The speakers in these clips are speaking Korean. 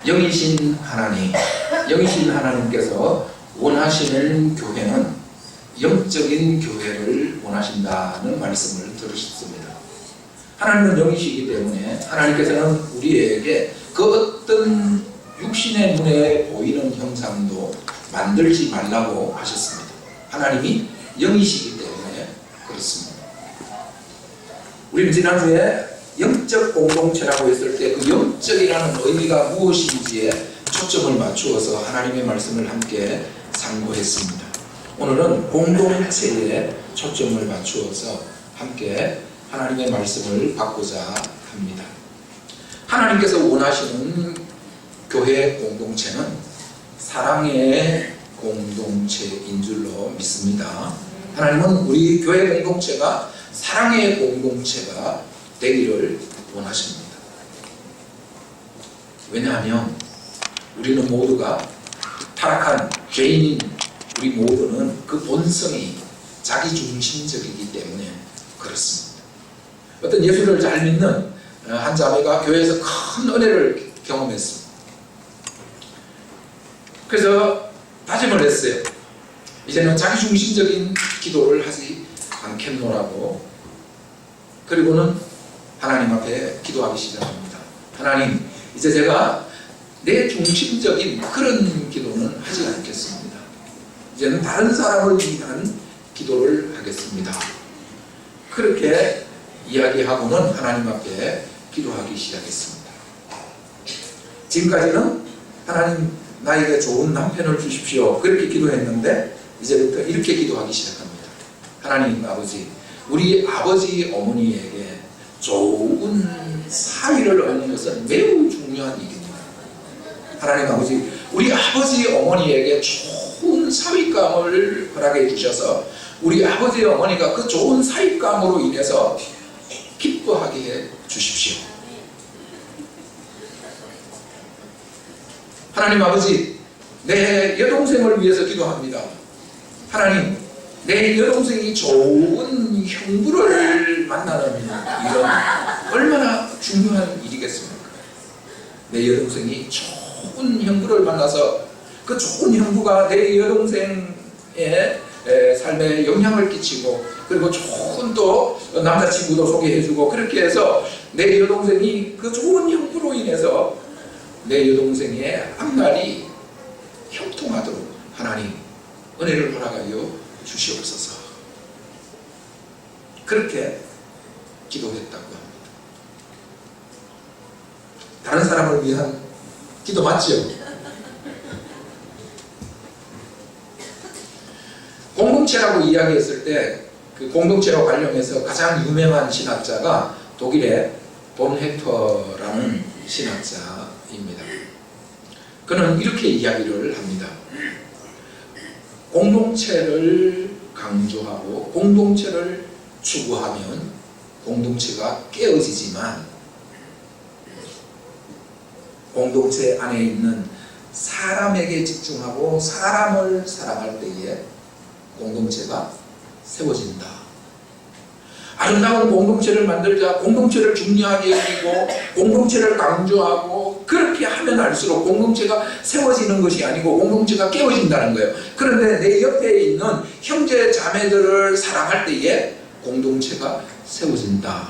영이신 하나님, 영이신 하나님께서 원하시는 교회는 영적인 교회를 원하신다는 말씀을 들으셨습니다. 하나님은 영이시기 때문에 하나님께서는 우리에게 그 어떤 육신의 눈에 보이는 형상도 만들지 말라고 하셨습니다. 하나님이 영이시기 때문에 그렇습니다. 우리는 지난주에 영적 공동체라고 했을 때 그 영적이라는 의미가 무엇인지에 초점을 맞추어서 하나님의 말씀을 함께 상고했습니다. 오늘은 공동체에 초점을 맞추어서 함께 하나님의 말씀을 받고자 합니다. 하나님께서 원하시는 교회 공동체는 사랑의 공동체인 줄로 믿습니다. 하나님은 우리 교회 공동체가 사랑의 공동체가 되기를 원하십니다. 왜냐하면 우리는 모두가 타락한 죄인인 우리 모두는 그 본성이 자기중심적이기 때문에 그렇습니다. 어떤 예수를 잘 믿는 한 자매가 교회에서 큰 은혜를 경험했습니다. 그래서 다짐을 했어요. 이제는 자기중심적인 기도를 하지 않겠노라고. 그리고는 하나님 앞에 기도하기 시작합니다. 하나님, 이제 제가 내 중심적인 그런 기도는 하지 않겠습니다. 이제는 다른 사람을 위한 기도를 하겠습니다. 그렇게 이야기하고는 하나님 앞에 기도하기 시작했습니다. 지금까지는 하나님 나에게 좋은 남편을 주십시오 그렇게 기도했는데 이제부터 이렇게 기도하기 시작합니다. 하나님 아버지, 우리 아버지 어머니에게 좋은 사위를 얻는 것은 매우 중요한 일입니다. 하나님 아버지, 우리 아버지 어머니에게 좋은 사위감을 허락해 주셔서 우리 아버지 어머니가 그 좋은 사위감으로 인해서 기뻐하게 해 주십시오. 하나님 아버지, 내 여동생을 위해서 기도합니다. 하나님, 내 여동생이 좋은 형부를 만나는 일은 얼마나 중요한 일이겠습니까? 내 여동생이 좋은 형부를 만나서 그 좋은 형부가 내 여동생의 삶에 영향을 끼치고 그리고 좋은 또 남자친구도 소개해주고 그렇게 해서 내 여동생이 그 좋은 형부로 인해서 내 여동생의 앞날이 형통하도록 하나님 은혜를 허락하여 주시옵소서. 그렇게 기도했다고 합니다. 다른 사람을 위한 기도 맞죠? 공동체라고 이야기했을 때 그 공동체와 관련해서 가장 유명한 신학자가 독일의 본헤터라는 신학자입니다. 그는 이렇게 이야기를 합니다. 공동체를 강조하고 공동체를 추구하면 공동체가 깨어지지만 공동체 안에 있는 사람에게 집중하고 사람을 사랑할 때에 공동체가 세워진다. 아름다운 공동체를 만들자, 공동체를 중요하게 여기고 공동체를 강조하고 그렇게 하면 할수록 공동체가 세워지는 것이 아니고 공동체가 깨어진다는 거예요. 그런데 내 옆에 있는 형제 자매들을 사랑할 때에 공동체가 세워진다.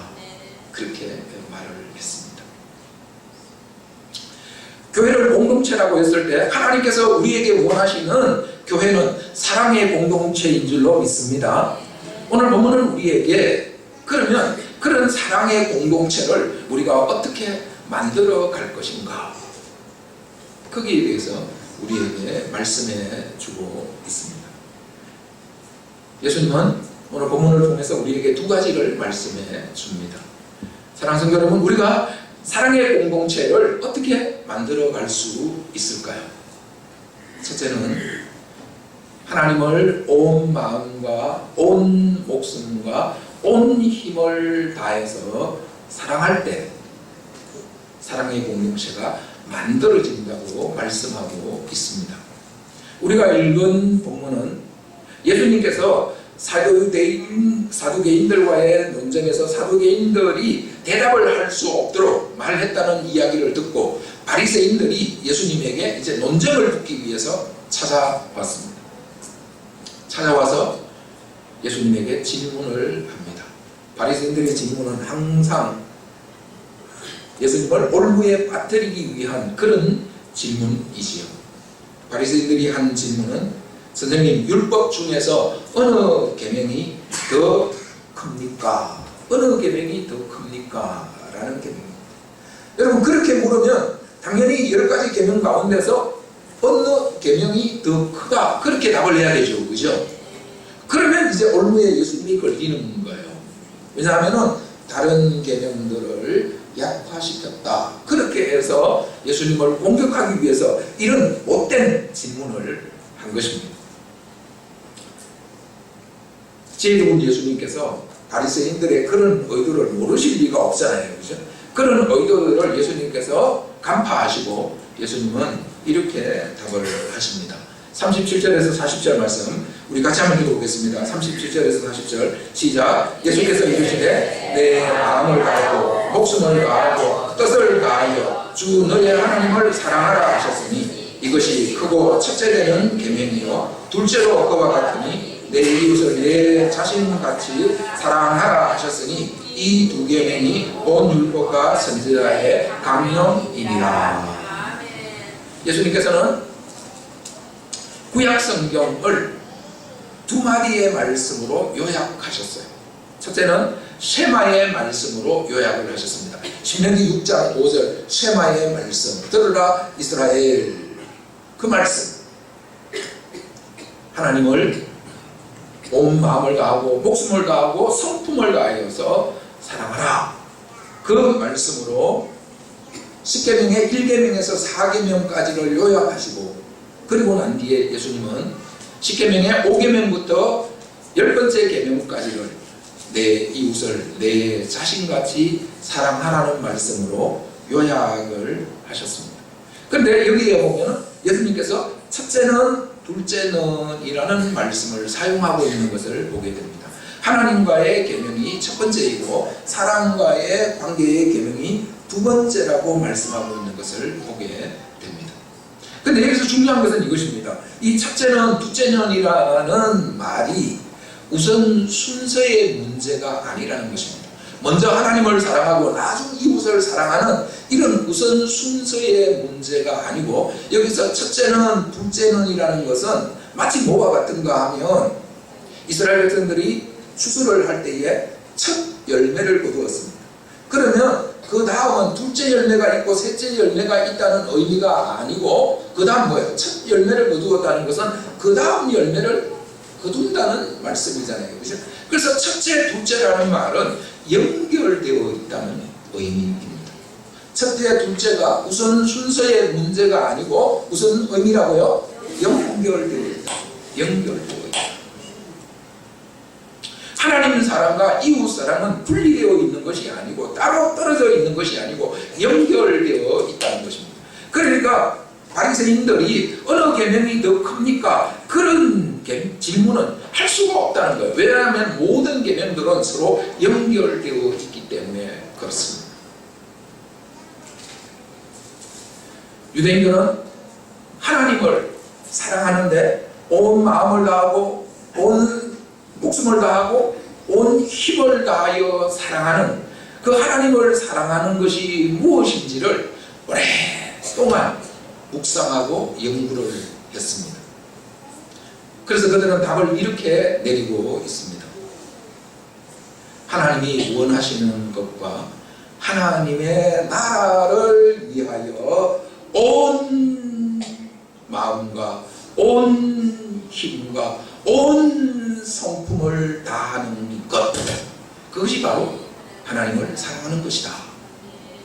그렇게 말을 했습니다. 교회를 공동체라고 했을 때 하나님께서 우리에게 원하시는 교회는 사랑의 공동체인 줄로 믿습니다. 오늘 본문은 우리에게 그러면 그런 사랑의 공동체를 우리가 어떻게 만들어 갈 것인가, 거기에 대해서 우리에게 말씀해 주고 있습니다. 예수님은 오늘 본문을 통해서 우리에게 두 가지를 말씀해 줍니다. 사랑하는 성도 여러분, 우리가 사랑의 공동체를 어떻게 만들어 갈 수 있을까요? 첫째는 하나님을 온 마음과 온 목숨과 온 힘을 다해서 사랑할 때 사랑의 공동체가 만들어진다고 말씀하고 있습니다. 우리가 읽은 본문은 예수님께서 사두개인들과의 논쟁에서 사두개인들이 대답을 할 수 없도록 말했다는 이야기를 듣고 바리새인들이 예수님에게 이제 논쟁을 붙기 위해서 찾아왔습니다. 찾아와서 예수님에게 질문을 합니다. 바리새인들의 질문은 항상 예수님을 올무에 빠뜨리기 위한 그런 질문이지요. 바리새인들이 한 질문은 선생님, 율법 중에서 어느 계명이 더 큽니까? 어느 계명이 더 큽니까? 라는 계명입니다. 여러분, 그렇게 물으면 당연히 10가지 계명 가운데서 어느 계명이 더 크다, 그렇게 답을 해야 되죠. 그죠? 그러면 이제 올무에 예수님이 걸리는 거예요. 왜냐하면 다른 계명들을 약화시켰다, 그렇게 해서 예수님을 공격하기 위해서 이런 못된 질문을 한 것입니다. 지혜로운 예수님께서 바리새인들의 그런 의도를 모르실 리가 없잖아요. 그죠? 그런 의도를 예수님께서 간파하시고 예수님은 이렇게 답을 하십니다. 37절에서 40절 말씀 우리 같이 한번 읽어보겠습니다. 37절에서 40절 시작. 예수께서 이르시되 내 마음을 다하고 목숨을 다하고 뜻을 다하여 주 너의 하나님을 사랑하라 하셨으니 이것이 크고 첫째 되는 계명이요 둘째로 그와 같으니 내 이웃을 내 자신같이 사랑하라 하셨으니 이 두 계명이 온 율법과 선지자의 강령이니라. 예수님께서는 구약 성경을 두 마디의 말씀으로 요약하셨어요. 첫째는 쉐마의 말씀으로 요약을 하셨습니다. 신명기 6장 5절 쉐마의 말씀, 들으라 이스라엘. 그 말씀, 하나님을 온 마음을 다하고 목숨을 다하고 성품을 다하여서 사랑하라. 그 말씀으로 10계명의 1계명에서 4계명까지를 요약하시고, 그리고 난 뒤에 예수님은 10계명의 5계명부터 10번째 계명까지를 내 이웃을 내 자신같이 사랑하라는 말씀으로 요약을 하셨습니다. 그런데 여기에 보면 예수님께서 첫째는 둘째는 이라는 말씀을 사용하고 있는 것을 보게 됩니다. 하나님과의 계명이 첫 번째이고 사람과의 관계의 계명이 두 번째라고 말씀하고 있는 것을 보게 됩니다. 그런데 여기서 중요한 것은 이것입니다. 이 첫째는 둘째는이라는 말이 우선 순서의 문제가 아니라는 것입니다. 먼저 하나님을 사랑하고 나중 이웃을 사랑하는 이런 우선 순서의 문제가 아니고, 여기서 첫째는 둘째는이라는 것은 마치 뭐와 같은가 하면 이스라엘 백성들이 추수를 할 때에 첫 열매를 거두었습니다. 그러면 그 다음은 둘째 열매가 있고 셋째 열매가 있다는 의미가 아니고, 그 다음 뭐예요? 첫 열매를 거두었다는 것은 그 다음 열매를 거둔다는 말씀이잖아요. 그렇죠? 그래서 첫째, 둘째라는 말은 연결되어 있다는 의미입니다. 첫째, 둘째가 우선 순서의 문제가 아니고 무슨 의미라고요? 연결되어 있다. 연결되어 있다. 하나님 사랑과 이웃 사랑은 분리되어 있는 것이 아니고 따로 떨어져 있는 것이 아니고 연결되어 있다는 것입니다. 그러니까 바리새인들이 어느 계명이 더 큽니까? 그런 질문은 할 수가 없다는 거예요. 왜냐하면 모든 계명들은 서로 연결되어 있기 때문에 그렇습니다. 유대인들은 하나님을 사랑하는데 온 마음을 다하고 온 목숨을 다하고 온 힘을 다하여 사랑하는 그 하나님을 사랑하는 것이 무엇인지를 오랫동안 묵상하고 연구를 했습니다. 그래서 그들은 답을 이렇게 내리고 있습니다. 하나님이 원하시는 것과 하나님의 나라를 위하여 온 마음과 온 힘과 온 성품을 다하는 것, 그것이 바로 하나님을 사랑하는 것이다.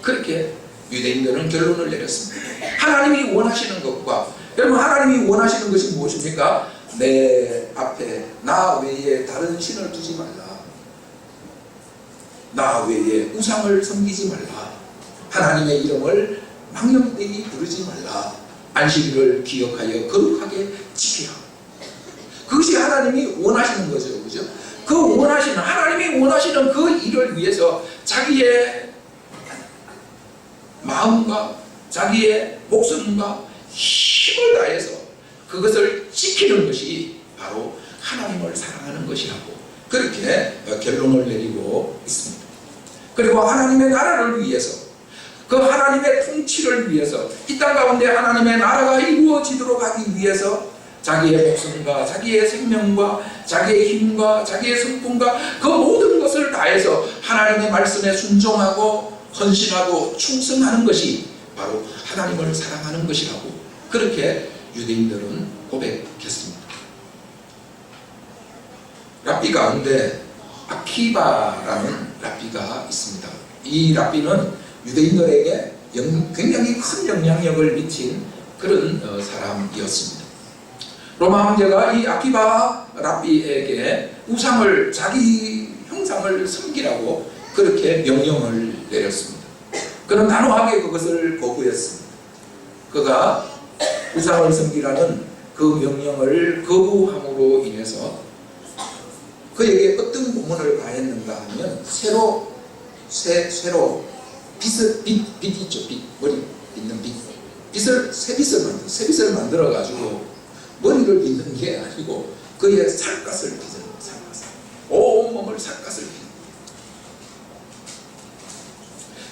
그렇게 유대인들은 결론을 내렸습니다. 하나님이 원하시는 것과, 여러분 하나님이 원하시는 것이 무엇입니까? 내 앞에 나 외에 다른 신을 두지 말라. 나 외에 우상을 섬기지 말라. 하나님의 이름을 망령되이 부르지 말라. 안식일을 기억하여 거룩하게 지키라. 그것이 하나님이 원하시는 거죠. 그죠? 그 원하시는, 하나님이 원하시는 그 일을 위해서 자기의 마음과 자기의 목숨과 힘을 다해서 그것을 지키는 것이 바로 하나님을 사랑하는 것이라고 그렇게 결론을 내리고 있습니다. 그리고 하나님의 나라를 위해서, 그 하나님의 통치를 위해서, 이 땅 가운데 하나님의 나라가 이루어지도록 하기 위해서 자기의 목숨과 자기의 생명과 자기의 힘과 자기의 성품과 그 모든 것을 다해서 하나님의 말씀에 순종하고 헌신하고 충성하는 것이 바로 하나님을 사랑하는 것이라고 그렇게 유대인들은 고백했습니다. 랍비 가운데 아키바라는 랍비가 있습니다. 이 랍비는 유대인들에게 굉장히 큰 영향력을 미친 그런 사람이었습니다. 로마 황제가 이 아키바 랍비에게 우상을, 자기 형상을 섬기라고 그렇게 명령을 내렸습니다. 그는 단호하게 그것을 거부했습니다. 그가 우상을 섬기라는 그 명령을 거부함으로 인해서 그에게 어떤 고문을 가했는가 하면 쇠로 빛 있죠. 빛, 머리 빗는 빛. 새빗을 만들어 가지고 머리를 빗는 게 아니고 그의 살갗을 빗는 살갗. 온몸을 살갗을 빗는.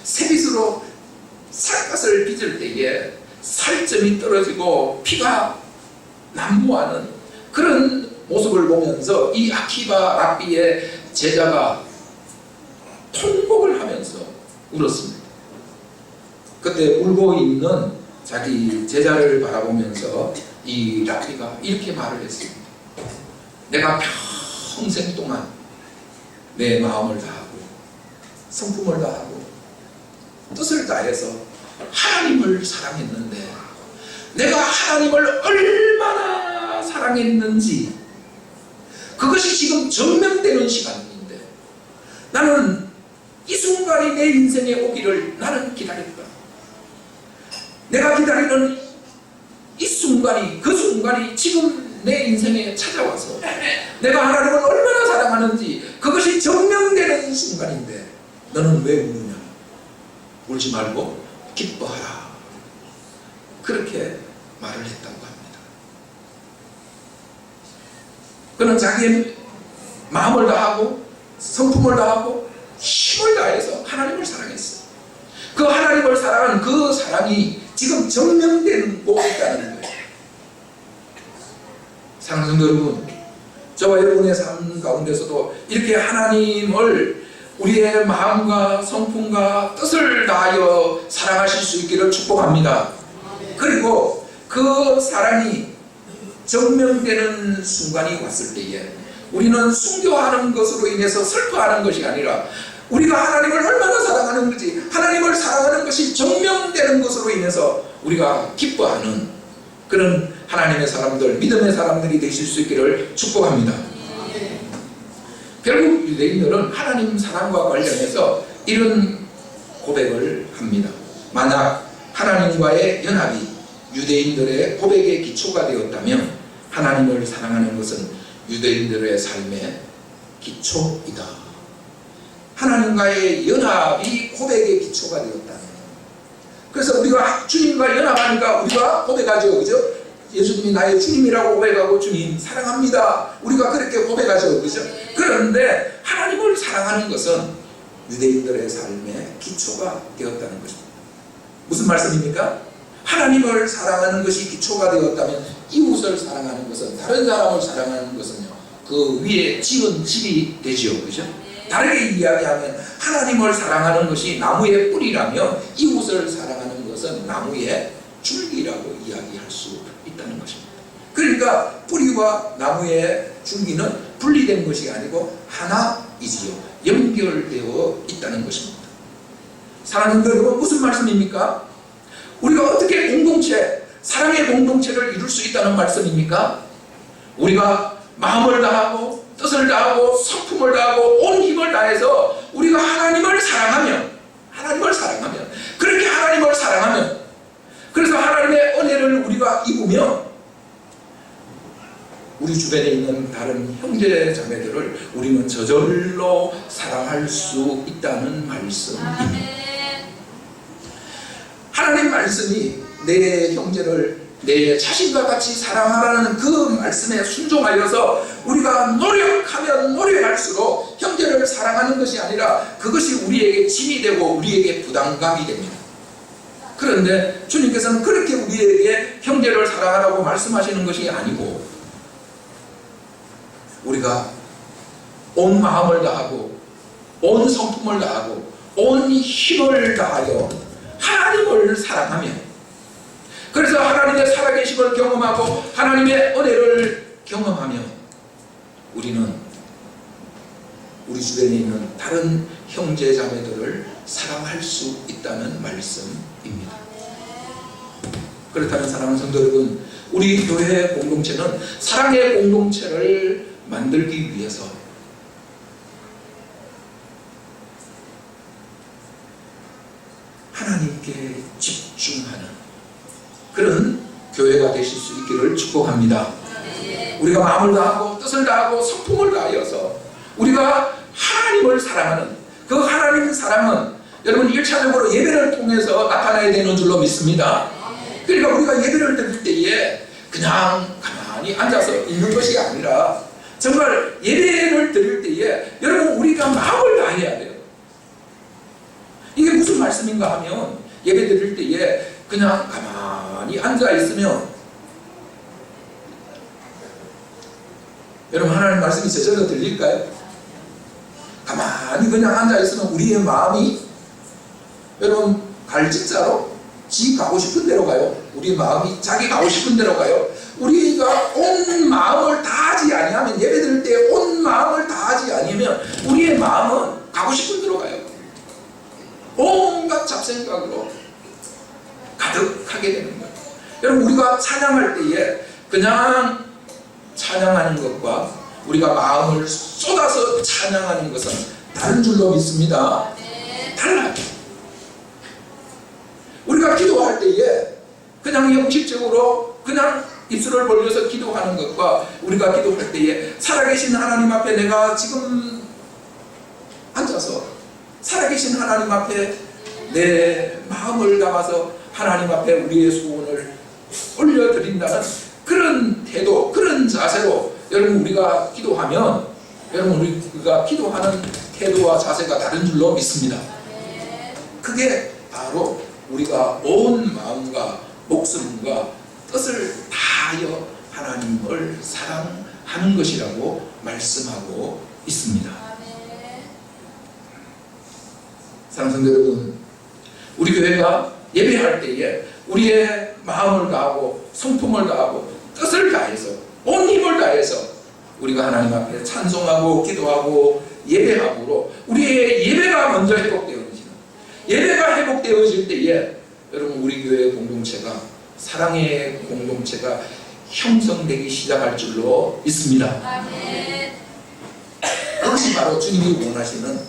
새빗으로 살갗을 빗을 때에 살점이 떨어지고 피가 난무하는 그런 모습을 보면서 이 아키바 랍비의 제자가 통곡을 하면서 울었습니다. 그때 울고 있는 자기 제자를 바라보면서 이 랍비가 이렇게 말을 했습니다. 내가 평생 동안 내 마음을 다하고 성품을 다하고 뜻을 다해서 하나님을 사랑했는데 내가 하나님을 얼마나 사랑했는지 그것이 지금 증명되는 시간인데 나는 이 순간이 내 인생에 오기를 나는 기다렸다. 내가 기다리는 이 순간이, 그 순간이 지금 내 인생에 찾아와서 내가 하나님을 얼마나 사랑하는지 그것이 증명되는 순간인데 너는 왜 우느냐? 울지 말고 기뻐하라. 그렇게 말을 했다고 합니다. 그는 자기의 마음을 다하고 성품을 다하고 힘을 다해서 하나님을 사랑했어요. 그 하나님을 사랑하는 그 사랑이 지금 증명되고 있다는 거예요. 사랑하는 성도 여러분, 저와 여러분의 삶 가운데서도 이렇게 하나님을 우리의 마음과 성품과 뜻을 다하여 사랑하실 수 있기를 축복합니다. 그리고 그 사랑이 증명되는 순간이 왔을 때에 우리는 순교하는 것으로 인해서 슬퍼하는 것이 아니라 우리가 하나님을 얼마나 사랑하는지 하나님을 사랑하는 것이 증명되는 것으로 인해서 우리가 기뻐하는 그런 하나님의 사람들, 믿음의 사람들이 되실 수 있기를 축복합니다. 결국 유대인들은 하나님 사랑과 관련해서 이런 고백을 합니다. 만약 하나님과의 연합이 유대인들의 고백의 기초가 되었다면 하나님을 사랑하는 것은 유대인들의 삶의 기초이다. 하나님과의 연합이 고백의 기초가 되었다면, 그래서 우리가 주님과 연합하니까 우리가 고백하죠. 그죠? 예수님이 나의 주님이라고 고백하고 주님 사랑합니다. 우리가 그렇게 고백하죠. 그죠? 그런데 하나님을 사랑하는 것은 유대인들의 삶의 기초가 되었다는 것입니다. 무슨 말씀입니까? 하나님을 사랑하는 것이 기초가 되었다면 이웃을 사랑하는 것은, 다른 사람을 사랑하는 것은요, 그 위에 지은 집이 되지요. 그죠? 다르게 이야기하면 하나님을 사랑하는 것이 나무의 뿌리라면 이웃을 사랑하는 것은 나무의 줄기라고 이야기할 수 있다는 것입니다. 그러니까 뿌리와 나무의 줄기는 분리된 것이 아니고 하나이지요. 연결되어 있다는 것입니다. 사랑하는 여러분, 무슨 말씀입니까? 우리가 어떻게 공동체, 사랑의 공동체를 이룰 수 있다는 말씀입니까? 우리가 마음을 다하고 뜻을 다하고 성품을 다하고 온 힘을 다해서 우리가 하나님을 사랑하면 그렇게 하나님을 사랑하면, 그래서 하나님의 은혜를 우리가 입으면 우리 주변에 있는 다른 형제 자매들을 우리는 저절로 사랑할 수 있다는 말씀입니다. 하나님 말씀이 내 형제를 내 자신과 같이 사랑하라는 그 말씀에 순종하여서 우리가 노력하면 노력할수록 형제를 사랑하는 것이 아니라 그것이 우리에게 짐이 되고 우리에게 부담감이 됩니다. 그런데 주님께서는 그렇게 우리에게 형제를 사랑하라고 말씀하시는 것이 아니고 우리가 온 마음을 다하고 온 성품을 다하고 온 힘을 다하여 하나님을 사랑하며 그래서 하나님의 살아계심을 경험하고 하나님의 은혜를 경험하며 우리는 우리 주변에 있는 다른 형제 자매들을 사랑할 수 있다는 말씀입니다. 그렇다면 사랑하는 성도 여러분, 우리 교회 공동체는 사랑의 공동체를 만들기 위해서 하나님께 집중하는 그런 교회가 되실 수 있기를 축복합니다. 우리가 마음을 다하고 뜻을 다하고 성품을 다하여서 우리가 하나님을 사랑하는 그 하나님 사랑은 여러분 1차적으로 예배를 통해서 나타나야 되는 줄로 믿습니다. 그러니까 우리가 예배를 드릴 때에 그냥 가만히 앉아서 있는 것이 아니라 정말 예배를 드릴 때에 여러분 우리가 마음을 다해야 돼요. 이게 무슨 말씀인가 하면 예배 드릴 때에 그냥 가만히 앉아 있으면 여러분 하나님 말씀이 제대로 들릴까요? 가만히 그냥 앉아 있으면 우리의 마음이 여러분 갈직자로 지 가고 싶은 대로 가요. 우리 마음이 자기 가고 싶은 대로 가요. 우리가 온 마음을 다하지 아니하면 예배 드릴 때 온 마음을 다하지 아니하면 우리의 마음은 가고 싶은 대로 가요. 온갖 잡생각으로 가득하게 되는 거예요. 여러분 우리가 찬양할 때에 그냥 찬양하는 것과 우리가 마음을 쏟아서 찬양하는 것은 다른 줄로 믿습니다. 달라요. 우리가 기도할 때에 그냥 형식적으로 그냥 입술을 벌려서 기도하는 것과 우리가 기도할 때에 살아계신 하나님 앞에 내가 지금 앉아서 살아계신 하나님 앞에 내 마음을 담아서 하나님 앞에 우리의 소원을 올려드린다는 그런 태도, 그런 자세로 여러분 우리가 기도하면 여러분 우리가 기도하는 태도와 자세가 다른 줄로 믿습니다. 그게 바로 우리가 온 마음과 목숨과 뜻을 다하여 하나님을 사랑하는 것이라고 말씀하고 있습니다. 사랑하는 성도 여러분, 우리 교회가 예배할 때에 우리의 마음을 다하고 성품을 다하고 뜻을 다해서 온 힘을 다해서 우리가 하나님 앞에 찬송하고 기도하고 예배함으로 우리의 예배가 먼저 회복되어지는 예배가 회복되어질 때에 여러분 우리 교회 공동체가 사랑의 공동체가 형성되기 시작할 줄로 믿습니다. 아멘. 그것이 바로 주님이 원하시는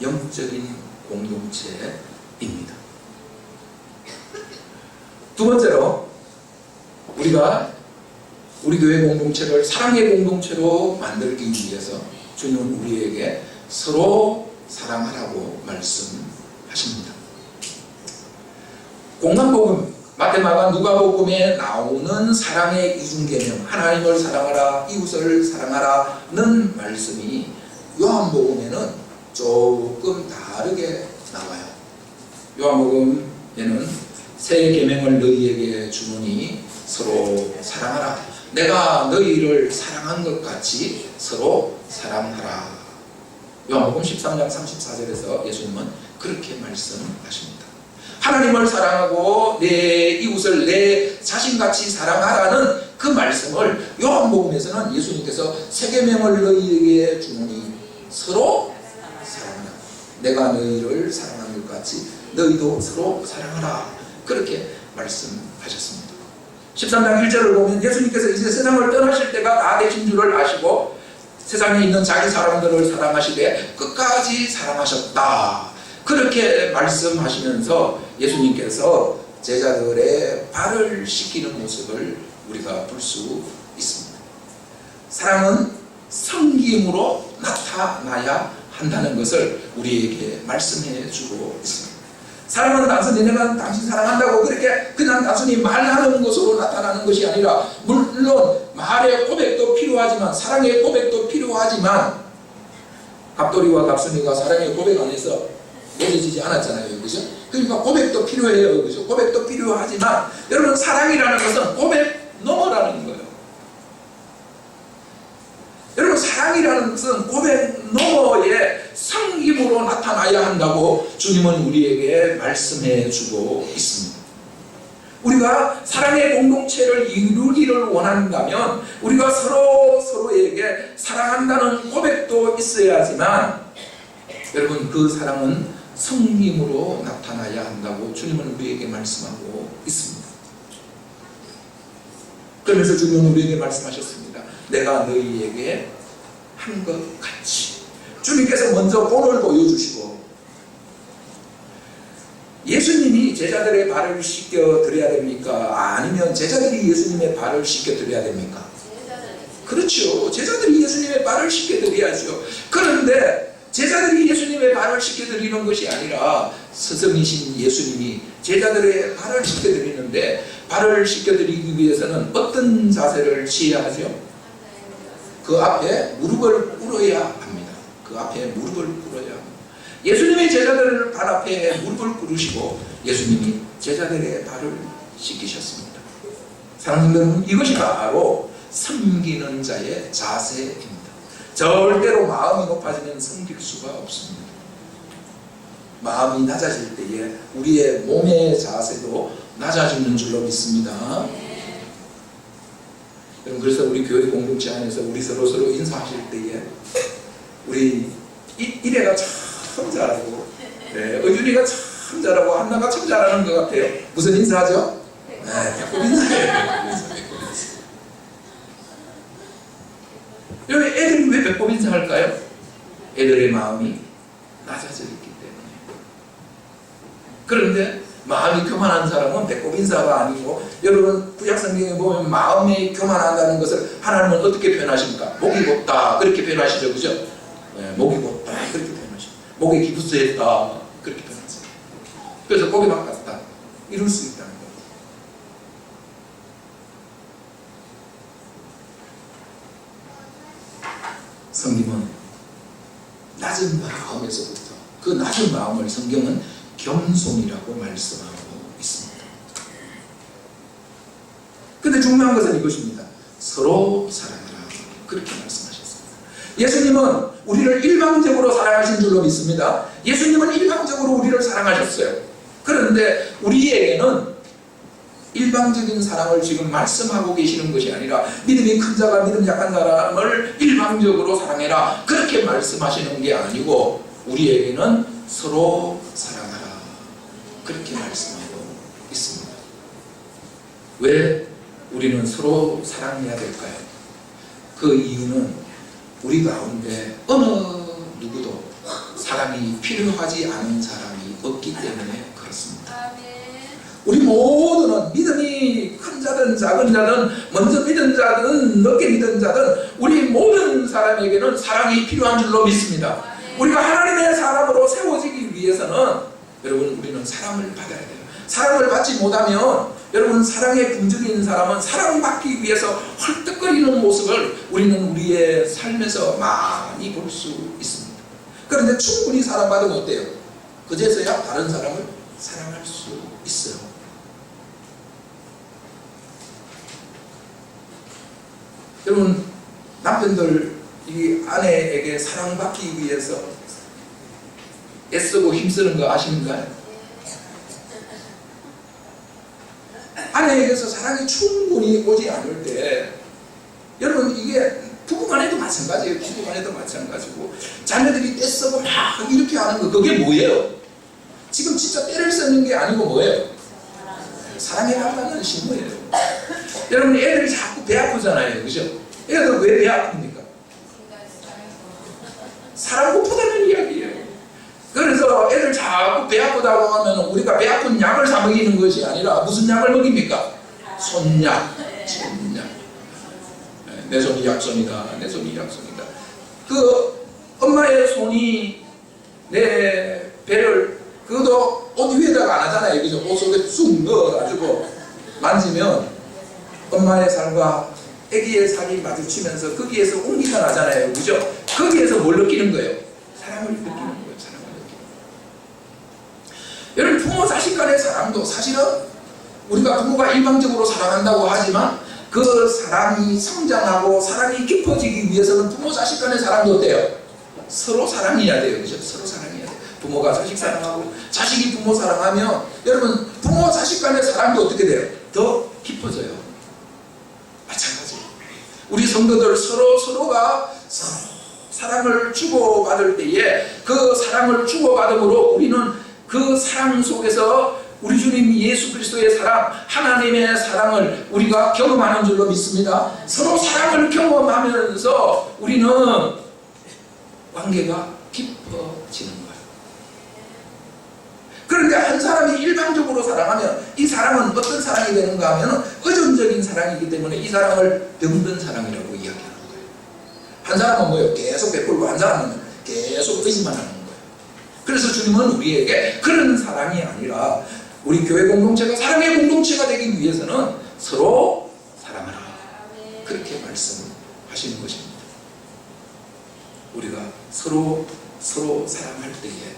영적인 공동체입니다. 두 번째로 우리가 우리 교회 공동체를 사랑의 공동체로 만들기 위해서 주님은 우리에게 서로 사랑하라고 말씀하십니다. 공간복음, 마태마가 누가복음에 나오는 사랑의 이중계명, 하나님을 사랑하라, 이웃을 사랑하라는 말씀이 요한복음에는 조금 다르게 나와요. 요한복음에는 새 계명을 너희에게 주노니 서로 사랑하라. 내가 너희를 사랑한 것 같이 서로 사랑하라. 요한복음 13장 34절에서 예수님은 그렇게 말씀하십니다. 하나님을 사랑하고 내 이웃을 내 자신같이 사랑하라는 그 말씀을 요한복음에서는 예수님께서 새 계명을 너희에게 주노니 서로 사랑하라. 내가 너희를 사랑한 것 같이 너희도 서로 사랑하라. 그렇게 말씀하셨습니다. 13장 1절을 보면 예수님께서 이제 세상을 떠나실 때가 다 되신 줄을 아시고 세상에 있는 자기 사람들을 사랑하시되 끝까지 사랑하셨다. 그렇게 말씀하시면서 예수님께서 제자들의 발을 씻기는 모습을 우리가 볼 수 있습니다. 사랑은 섬김으로 나타나야 한다는 것을 우리에게 말씀해 주고 있습니다. 사랑은 단순히 내가 당신 사랑한다고 그렇게 그냥 단순히 말하는 것으로 나타나는 것이 아니라, 물론 말의 고백도 필요하지만, 사랑의 고백도 필요하지만, 갑돌이와 갑순이가 사랑의 고백 안에서 맺어지지 않았잖아요. 그죠? 그러니까 고백도 필요해요. 그죠? 고백도 필요하지만, 여러분, 사랑이라는 것은 고백 넘어라는 거예요. 여러분, 사랑이라는 것은 고백 너머의 성김으로 나타나야 한다고 주님은 우리에게 말씀해 주고 있습니다. 우리가 사랑의 공동체를 이루기를 원한다면 우리가 서로에게 사랑한다는 고백도 있어야지만, 여러분, 그 사랑은 성김으로 나타나야 한다고 주님은 우리에게 말씀하고 있습니다. 그러면서 주님은 우리에게 말씀하셨습니다. 내가 너희에게 한 것 같이. 주님께서 먼저 본을 보여주시고, 예수님이 제자들의 발을 씻겨 드려야 됩니까? 아니면 제자들이 예수님의 발을 씻겨 드려야 됩니까? 그렇죠. 제자들이 예수님의 발을 씻겨 드려야죠. 그런데 제자들이 예수님의 발을 씻겨 드리는 것이 아니라 스승이신 예수님이 제자들의 발을 씻겨 드리는데, 발을 씻겨 드리기 위해서는 어떤 자세를 취해야 하죠? 그 앞에 무릎을 꿇어야 합니다. 그 앞에 무릎을 꿇어야 합니다. 예수님의 제자들 발 앞에 무릎을 꿇으시고 예수님이 제자들의 발을 씻기셨습니다. 사랑하는 여러분, 이것이 바로 섬기는 자의 자세입니다. 절대로 마음이 높아지면 섬길 수가 없습니다. 마음이 낮아질 때에 우리의 몸의 자세도 낮아지는 줄로 믿습니다. 그래서 우리 교회 공동체 안에서 우리 서로 인사하실 때에 우리 이래가 참 잘하고, 의준이가 참 잘하고, 한나가 참 잘하는 것 같아요. 무슨 인사하죠? 배꼽 인사예요. 여기 애들이 왜 배꼽 인사할까요? 애들의 마음이 낮아져 있기 때문에. 그런데 마음이 교만한 사람은 배꼽 인사가 아니고, 여러분 구약성경에 보면 마음이 교만한다는 것을 하나님은 어떻게 표현하십니까? 목이 곱다 그렇게 표현하시죠. 그죠? 목이 곱다 그렇게 표현하시죠. 목이 기부스했다 그렇게 표현하세요. 그래서 고개 바꿨다 이럴 수 있다는 거예요. 성경은 낮은 마음에서부터, 그 낮은 마음을 성경은 겸손이라고 말씀하고 있습니다. 근데 중요한 것은 이것입니다. 서로 사랑하라 그렇게 말씀하셨습니다. 예수님은 우리를 일방적으로 사랑하신 줄로 믿습니다. 예수님은 일방적으로 우리를 사랑하셨어요. 그런데 우리에게는 일방적인 사랑을 지금 말씀하고 계시는 것이 아니라, 믿음이 큰 자가 믿음 약한 사람을 일방적으로 사랑해라 그렇게 말씀하시는 게 아니고, 우리에게는 서로 사랑하라 그렇게 말씀하고 있습니다. 왜 우리는 서로 사랑해야 될까요? 그 이유는 우리 가운데 어느 누구도 사랑이 필요하지 않은 사람이 없기 때문에 그렇습니다. 우리 모두는 믿음이 큰 자든 작은 자든, 먼저 믿은 자든 늦게 믿은 자든, 우리 모든 사람에게는 사랑이 필요한 줄로 믿습니다. 우리가 하나님의 사람으로 세워지기 위해서는, 여러분, 우리는 사랑을 받아야 돼요. 사랑을 받지 못하면, 여러분, 사랑의 긍정인 사람은 사랑받기 위해서 헐떡거리는 모습을 우리는 우리의 삶에서 많이 볼 수 있습니다. 그런데 충분히 사랑받으면 어때요? 그제서야 다른 사람을 사랑할 수 있어요. 여러분, 남편들 이 아내에게 사랑받기 위해서 애쓰고 힘쓰는 거 아십니까? 아내에게서 사랑이 충분히 오지 않을 때, 여러분, 이게 부부간에도 마찬가지예요. 부부간에도 마찬가지고, 자녀들이 떼쓰고 막 이렇게 하는 거, 그게 뭐예요? 지금 진짜 떼를 쓰는 게 아니고 뭐예요? 사랑해달라는 신호예요. 여러분, 애들이 자꾸 배 아프잖아요. 그죠? 애들 왜 배 아픕니까? 사랑 고프다는 이야기예요. 그래서 애들 자꾸 배 아프다고 하면 우리가 배 아픈 약을 사 먹이는 것이 아니라 무슨 약을 먹입니까? 손약, 손약. 내 손이 약손이다. 내 손이 약손이다. 그 엄마의 손이 내 배를, 그것도 옷 위에다가 안 하잖아요. 그죠? 옷 속에 쑥 넣어가지고 만지면 엄마의 살과 아기의 살이 마주치면서 거기에서 온기가 나잖아요. 그죠? 거기에서 뭘 느끼는 거예요? 사랑을 느끼는 거예요. 사랑을 느끼는 거예요. 여러분, 부모 자식 간의 사랑도 사실은 우리가 부모가 일방적으로 사랑한다고 하지만 그 사랑이 성장하고 사랑이 깊어지기 위해서는 부모 자식 간의 사랑도 어때요? 서로 사랑해야 돼요. 그죠? 서로 사랑해야 돼요. 부모가 자식 사랑하고 자식이 부모 사랑하면 여러분, 부모 자식 간의 사랑도 어떻게 돼요? 더 깊어져요. 마찬가지예요. 우리 성도들 서로가 서로 사랑을 주고받을 때에 그 사랑을 주고받음으로 우리는 그 사랑 속에서 우리 주님 예수 그리스도의 사랑, 하나님의 사랑을 우리가 경험하는 줄로 믿습니다. 서로 사랑을 경험하면서 우리는 관계가 깊어지는 거예요. 그런데 한 사람이 일방적으로 사랑하면 이 사랑은 어떤 사랑이 되는가 하면 의존적인 사랑이기 때문에 이 사랑을 병든 사랑이라고 이야기하는 거예요. 한 사람은 뭐예요? 계속 베풀고 한 사람은 계속 의지만 하는 거예요. 그래서 주님은 우리에게 그런 사랑이 아니라 우리 교회 공동체가 사랑의 공동체가 되기 위해서는 서로 사랑하라, 그렇게 말씀하시는 것입니다. 우리가 서로 사랑할 때에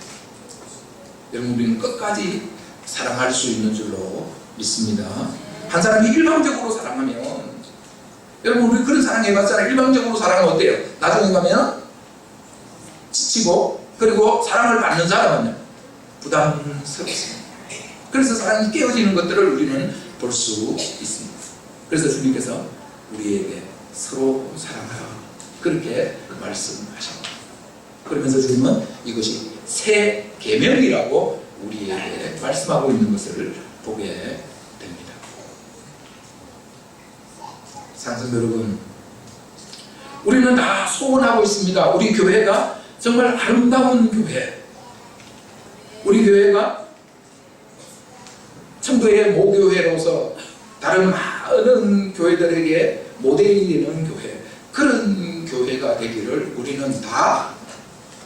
여러분, 우리는 끝까지 사랑할 수 있는 줄로 믿습니다. 한 사람이 일방적으로 사랑하면, 여러분, 우리 그런 사랑 해봤잖아요. 일방적으로 사랑하면 어때요? 나중에 가면 지치고, 그리고 사랑을 받는 사람은요, 부담스럽습니다. 그래서 사랑이 깨어지는 것들을 우리는 볼 수 있습니다. 그래서 주님께서 우리에게 서로 사랑하라, 그렇게 말씀하십니다. 그러면서 주님은 이것이 새 계명이라고 우리에게 말씀하고 있는 것을 보게 됩니다. 사랑하는 여러분, 우리는 다 소원하고 있습니다. 우리 교회가 정말 아름다운 교회, 우리 교회가 청도의 모교회로서 다른 많은 교회들에게 모델이 되는 교회, 그런 교회가 되기를 우리는 다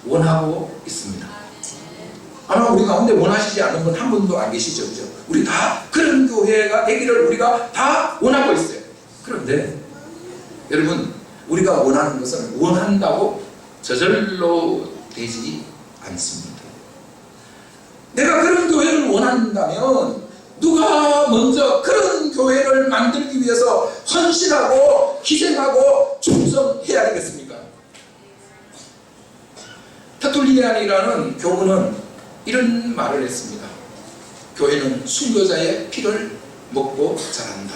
원하고 있습니다. 아마 우리 가운데 원하시지 않은 분 한 분도 안 계시죠, 그죠? 우리 다 그런 교회가 되기를 우리가 다 원하고 있어요. 그런데 여러분, 우리가 원하는 것은 원한다고 저절로 되지 않습니다. 내가 그런 교회를 원한다면 누가 먼저 그런 교회를 만들기 위해서 헌신하고 희생하고 충성해야 되겠습니까? 터툴리안이라는 교부는 이런 말을 했습니다. 교회는 순교자의 피를 먹고 자란다.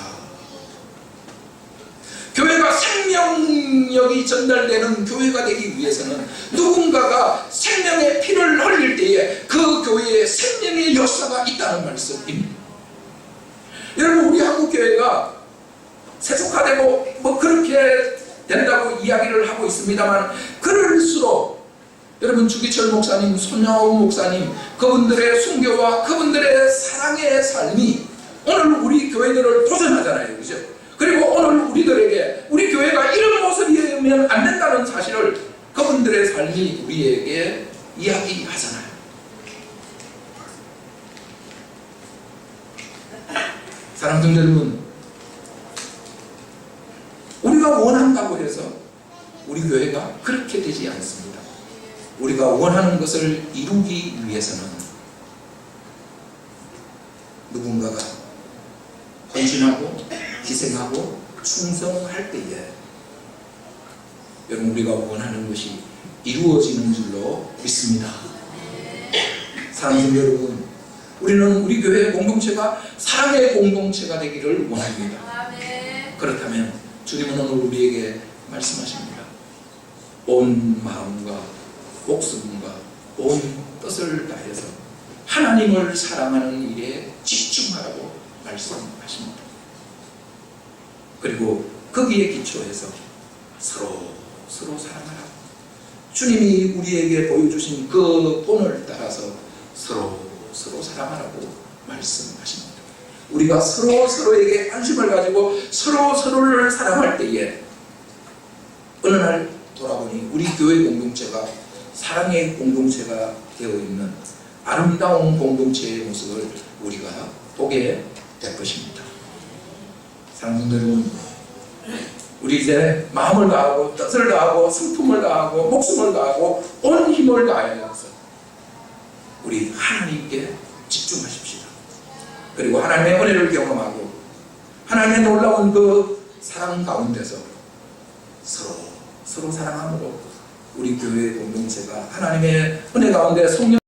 교회가 생명력이 전달되는 교회가 되기 위해서는 누군가가 생명의 피를 흘릴 때에 그 교회에 생명의 역사가 있다는 말씀입니다. 여러분, 우리 한국교회가 세속화되고 뭐 그렇게 된다고 이야기를 하고 있습니다만, 그럴수록 여러분, 주기철 목사님, 손야호 목사님, 그분들의 순교와 그분들의 사랑의 삶이 오늘 우리 교회들을 도전하잖아요, 그죠? 그리고 오늘 우리들에게 우리 교회가 이런 모습이면 안 된다는 사실을 그분들의 삶이 우리에게 이야기하잖아요. 사랑하는 여러분, 우리가 원한다고 해서 우리 교회가 그렇게 되지 않습니다. 우리가 원하는 것을 이루기 위해서는 누군가가 헌신하고 희생하고 충성할 때에 여러분, 우리가 원하는 것이 이루어지는 줄로 믿습니다. 사랑하는 여러분, 우리는 우리 교회 공동체가 사랑의 공동체가 되기를 원합니다. 그렇다면 주님은 오늘 우리에게 말씀하십니다. 온 마음과 목숨과 온 뜻을 다해서 하나님을 사랑하는 일에 집중하라고 말씀하십니다. 그리고 거기에 기초해서 서로 사랑하라. 주님이 우리에게 보여주신 그 본을 따라서 서로 사랑하라고 말씀하십니다. 우리가 서로에게 관심을 가지고 서로를 사랑할 때에 어느 날 돌아보니 우리 교회 공동체가 사랑의 공동체가 되어 있는 아름다운 공동체의 모습을 우리가 보게 될 것입니다. 사랑하는 여러분, 우리 이제 마음을 다하고 뜻을 다하고 성품을 다하고 목숨을 다하고 온 힘을 다해서 우리 하나님께 집중하십시다. 그리고 하나님의 은혜를 경험하고 하나님의 놀라운 그 사랑 가운데서 서로 사랑함으로 우리 교회 공동체가 하나님의 은혜 가운데 성령